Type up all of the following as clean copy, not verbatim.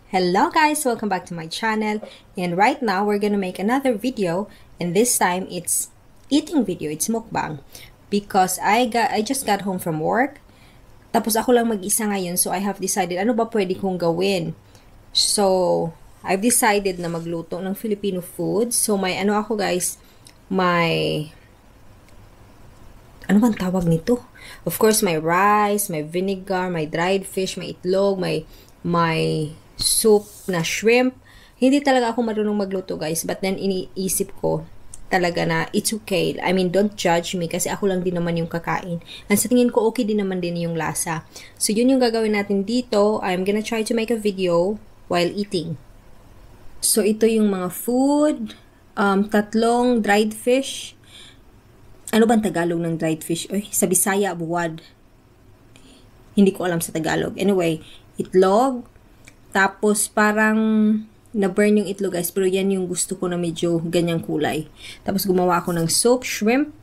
Hello guys, welcome back to my channel, and right now we're gonna make another video, and this time it's eating video. It's mukbang because I just got home from work, tapos ako lang mag-isa ngayon, so I have decided ano ba pwede kong gawin. So I've decided na magluto ng Filipino food. So may ano ako guys, may ano bang tawag nito? Of course, may rice, may vinegar, may dried fish, may itlog, may soup na shrimp. Hindi talaga ako marunong magluto guys, but then iniisip ko talaga na it's okay. I mean, don't judge me kasi ako lang din naman yung kakain. And sa tingin ko okay din naman din yung lasa. So yun yung gagawin natin dito. I'm gonna try to make a video while eating. So ito yung mga food. Tatlong dried fish. Ano bang Tagalog ng dried fish? Oy, sa Bisaya, buwad. Hindi ko alam sa Tagalog. Anyway, itlog. Tapos parang na-burn yung itlog guys. Pero yan yung gusto ko na medyo ganyang kulay. Tapos gumawa ako ng soup, shrimp.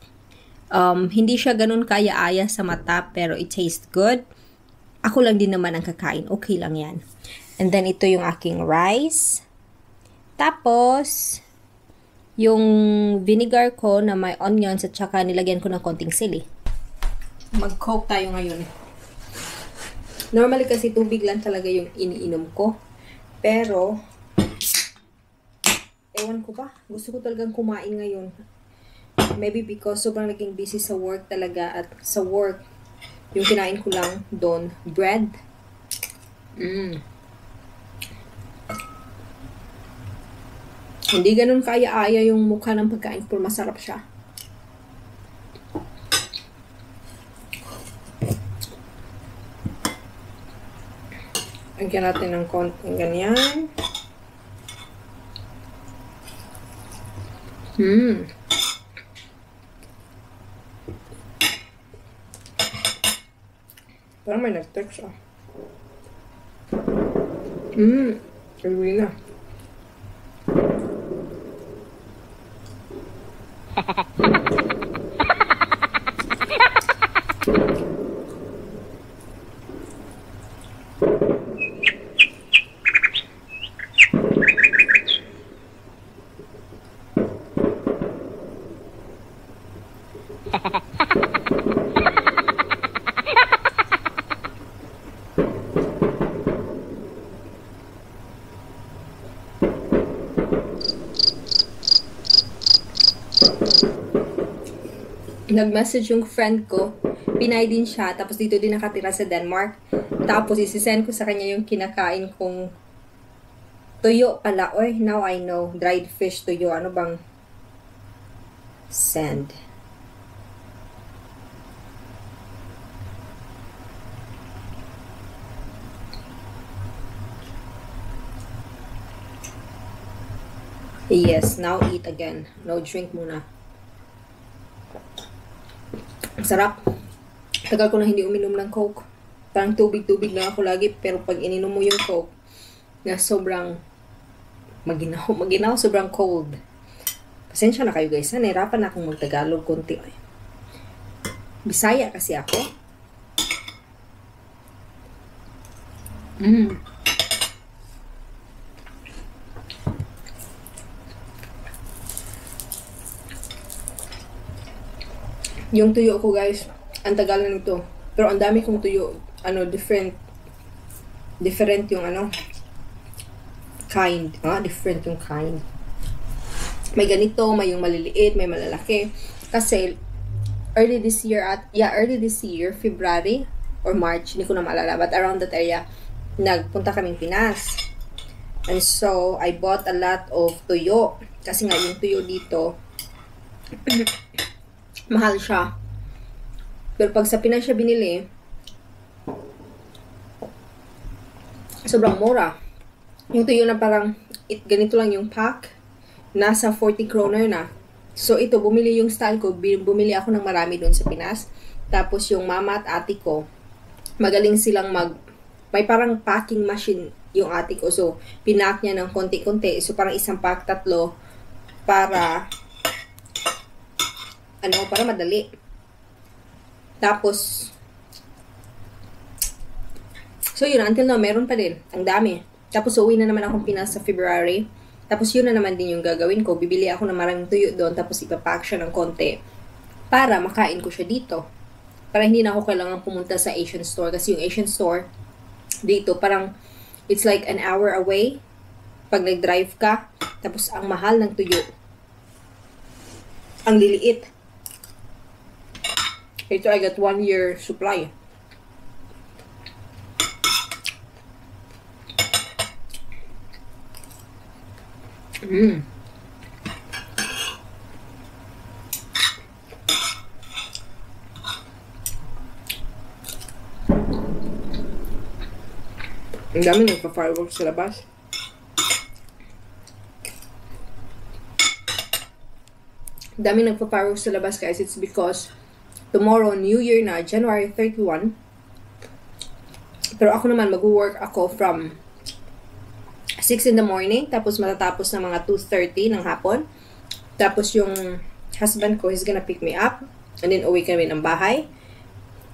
Hindi siya ganun kaya-aya sa mata. Pero it tastes good. Ako lang din naman ang kakain. Okay lang yan. And then ito yung aking rice. Tapos yung vinegar ko na may onions at saka nilagyan ko ng konting sili. Mag-coke tayo ngayon. Normally kasi tubig lang talaga yung iniinom ko. Pero, ewan ko ba, gusto ko talagang kumain ngayon. Maybe because sobrang naging busy sa work talaga, at sa work, yung kinain ko lang doon, bread. Hindi ganun kaya-aya yung mukha ng pagkain, pero masarap siya. Lagyan natin ng konting ganyan. Parang may nag-text ah. Uwi na. Nag-message yung friend ko, Pinay din siya, tapos dito din nakatira sa Denmark. Tapos isisend ko sa kanya yung kinakain kong tuyo pala. Oy, now I know, dried fish tuyo. Ano bang send? Yes, now eat again. No drink muna. Sarap. Tagal ko na hindi uminom ng Coke. Parang tubig-tubig lang ako lagi. Pero pag ininom mo yung Coke, na sobrang maginaw, sobrang cold. Pasensya na kayo guys. Nahirapan na akong magtagalog konti. Bisaya kasi ako. Yung tuyo ko guys, ang tagal na nito. Pero ang dami kong tuyo, different yung kind. Different yung kind. May ganito, may yung maliliit, may malalaki. Kasi, early this year, February or March, hindi ko na maalala, but around that area, nagpunta kaming Pinas. And so, I bought a lot of tuyo. Kasi nga, yung tuyo dito, mahal siya. Pero pag sa Pinas siya binili, sobrang mura. Yung tuyo na parang, ganito lang yung pack, nasa 40 kroner na. So ito, bumili yung style ko, bumili ako ng marami doon sa Pinas. Tapos yung mama at ate ko, magaling silang may parang packing machine yung ate ko. So, pinak niya ng konti-konti. So, parang isang pack, tatlo, para madali. Tapos, so yun, until now, meron pa din. Ang dami. Tapos uuwi na naman akong Pinas sa February. Tapos yun na naman din yung gagawin ko. Bibili ako ng maraming tuyo doon, tapos ipapack siya ng konti para makain ko siya dito. Para hindi na ako kailangan pumunta sa Asian store. Kasi yung Asian store dito, parang it's like an hour away pag nag-drive ka. Tapos ang mahal ng tuyo. Ang liliit. Ito, I got 1 year supply. Mm. Ang dami nagpa-fireworks sa labas. Ang dami nagpa-fireworks sa labas, guys. It's because tomorrow, New Year na, January 31. Pero ako naman, mag-work ako from 6 in the morning, tapos matatapos na mga 2:30 ng hapon. Tapos yung husband ko, he's gonna pick me up, and then uwi kami ng bahay.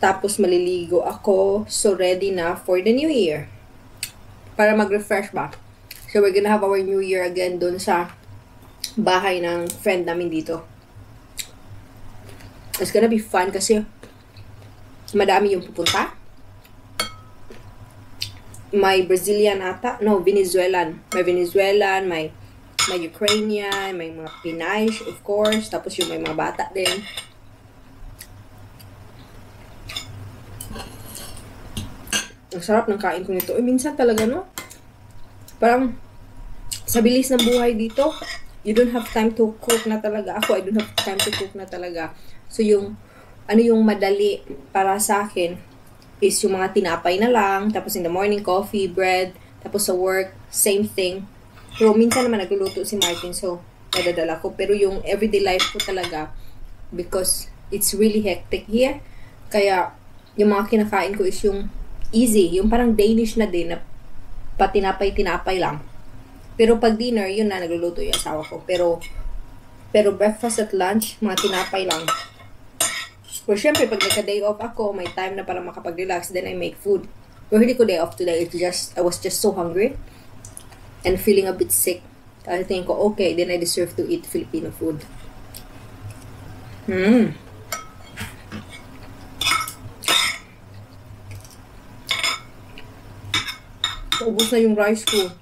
Tapos maliligo ako, so ready na for the New Year. Para mag-refresh ba. So we're gonna have our New Year again dun sa bahay ng friend namin dito. It's gonna be fun kasi madami yung pupunta. May Brazilian ata. No, Venezuelan. May Venezuelan, may Ukrainian, may mga Pinay, of course. Tapos yung may mga bata din. Ang sarap ng kain ko nito. Minsan talaga, no? Parang sa bilis ng buhay dito, you don't have time to cook na talaga. Ako, I don't have time to cook na talaga. So yung, ano yung madali para sa akin, is yung mga tinapay na lang, tapos in the morning, coffee, bread, tapos sa work, same thing. Pero minsan naman nagluluto si Martin, so nadadala ko. Pero yung everyday life ko talaga, because it's really hectic here, kaya yung mga kinakain ko is yung easy, yung parang Danish na din, na patinapay-tinapay lang. Pero pag dinner, yun na, nagluluto yung asawa ko. Pero breakfast at lunch, mga tinapay lang. Pero syempre, pag nagka-day off ako, may time na para makapag-relax, then I make food. Pero hindi ko day off today. I was just so hungry and feeling a bit sick. Kaya tingin ko, okay, then I deserve to eat Filipino food. Ubus na yung rice ko.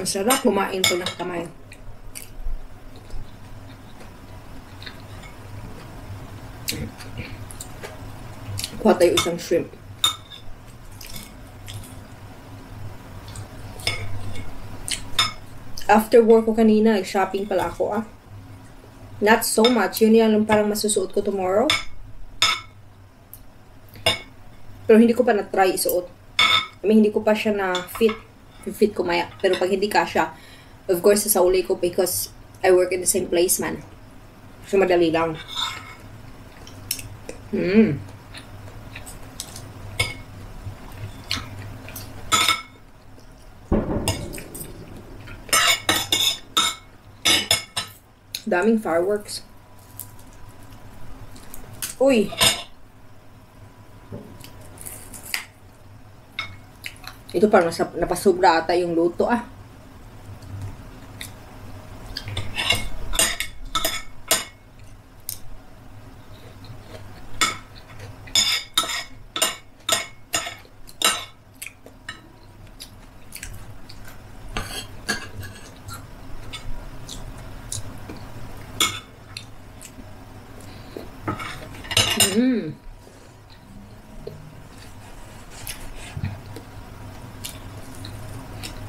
Ang sarap, kumain ko ng kamay. Kuha tayo isang shrimp. After work ko kanina, nag-shopping pala ako Not so much. Yun yung parang masusuot ko tomorrow. Pero hindi ko pa na-try isuot. I mean, hindi ko pa siya na-fit ko maya. Pero pag hindi ka siya, of course, sasauli ko because I work in the same place, man. So, madali lang. Daming fireworks. Uy! Ito parang napasubra ata yung luto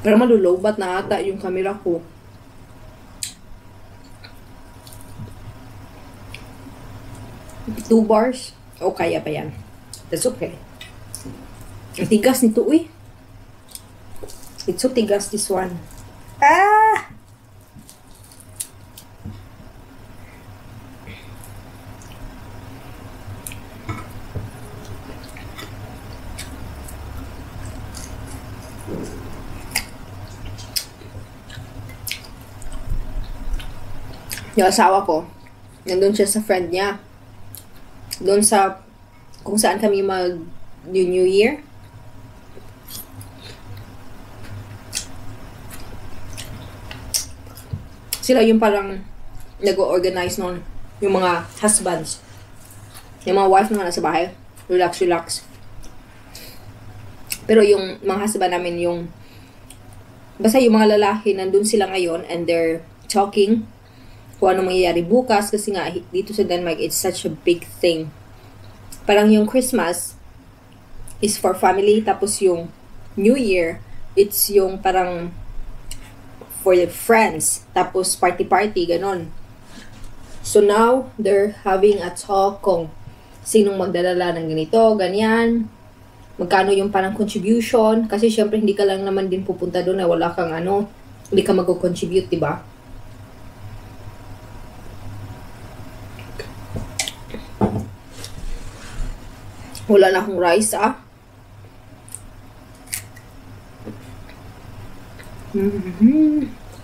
Pero malulobat na ata yung camera ko. Two bars? O kaya pa yan. That's okay. Ang tigas nito, uy. It's so tigas, this one. Ah! Yung asawa ko, nandun siya sa friend niya. Doon sa, kung saan kami New Year. Sila yung parang nag-organize nun. Yung mga husbands. Yung mga wife naman nasa bahay. Relax, relax. Pero yung mga husband namin, yung basta yung mga lalaki, nandun sila ngayon and they're talking kung ano mangyayari bukas kasi nga dito sa Denmark it's such a big thing. Parang yung Christmas is for family, tapos yung New Year it's yung parang for the friends, tapos party ganon. So now they're having a talk kung sinong magdadala ng ganito, ganyan, magkano yung parang contribution, kasi syempre hindi ka lang naman din pupunta doon na wala kang hindi ka mag-contribute, diba? Wala na akong rice,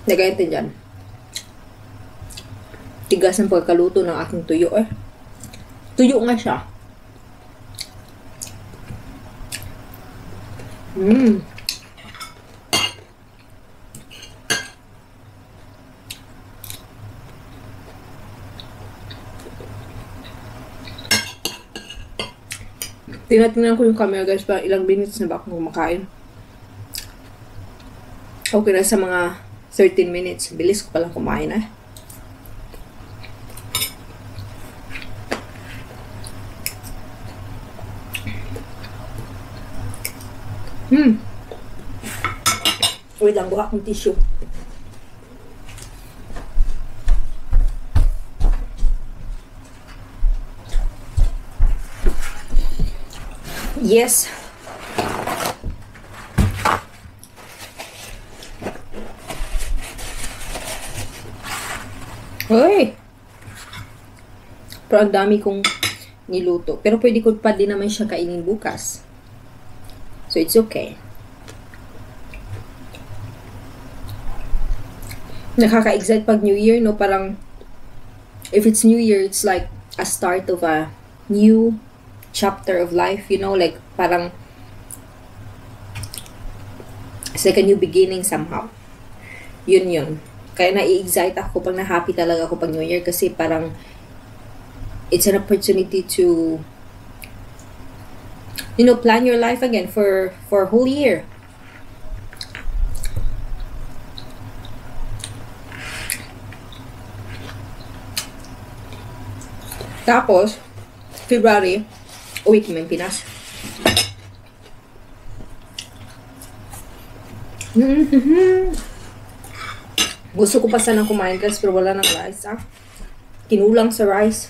Lagay natin dyan. Tigas ng pagkaluto ng aking tuyo, Tuyo nga siya. Tinatingnan ko yung camera, guys, pa ilang minutes na ba akong kumakain. Okay na sa mga 13 minutes. Bilis ko palang kumain, Wait lang, buha akong tissue. Yes. Hoy! Pero ang dami kong niluto. Pero pwede ko pa din naman siya kainin bukas. So, it's okay. Nakaka-excite pag New Year, no? Parang, if it's New Year, it's like a start of a new chapter of life, like parang it's like a new beginning somehow. Yun. Kaya na-excite ako pag na-happy talaga ako pag New Year kasi parang it's an opportunity to plan your life again for a whole year. Tapos February uwi kami Pinas. Gusto ko pa sanang kumain guys, pero wala ng rice, Kinulang sa rice.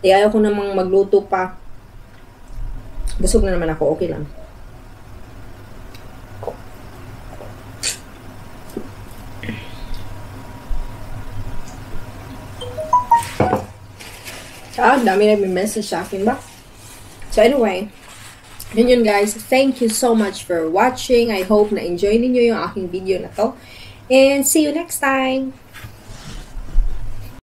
Ayaw ko namang magluto pa. Busog na naman ako, okay lang. Dami na may message sa akin ba? So anyway, yun guys. Thank you so much for watching. I hope na enjoy ninyo yung aking video na to. And see you next time!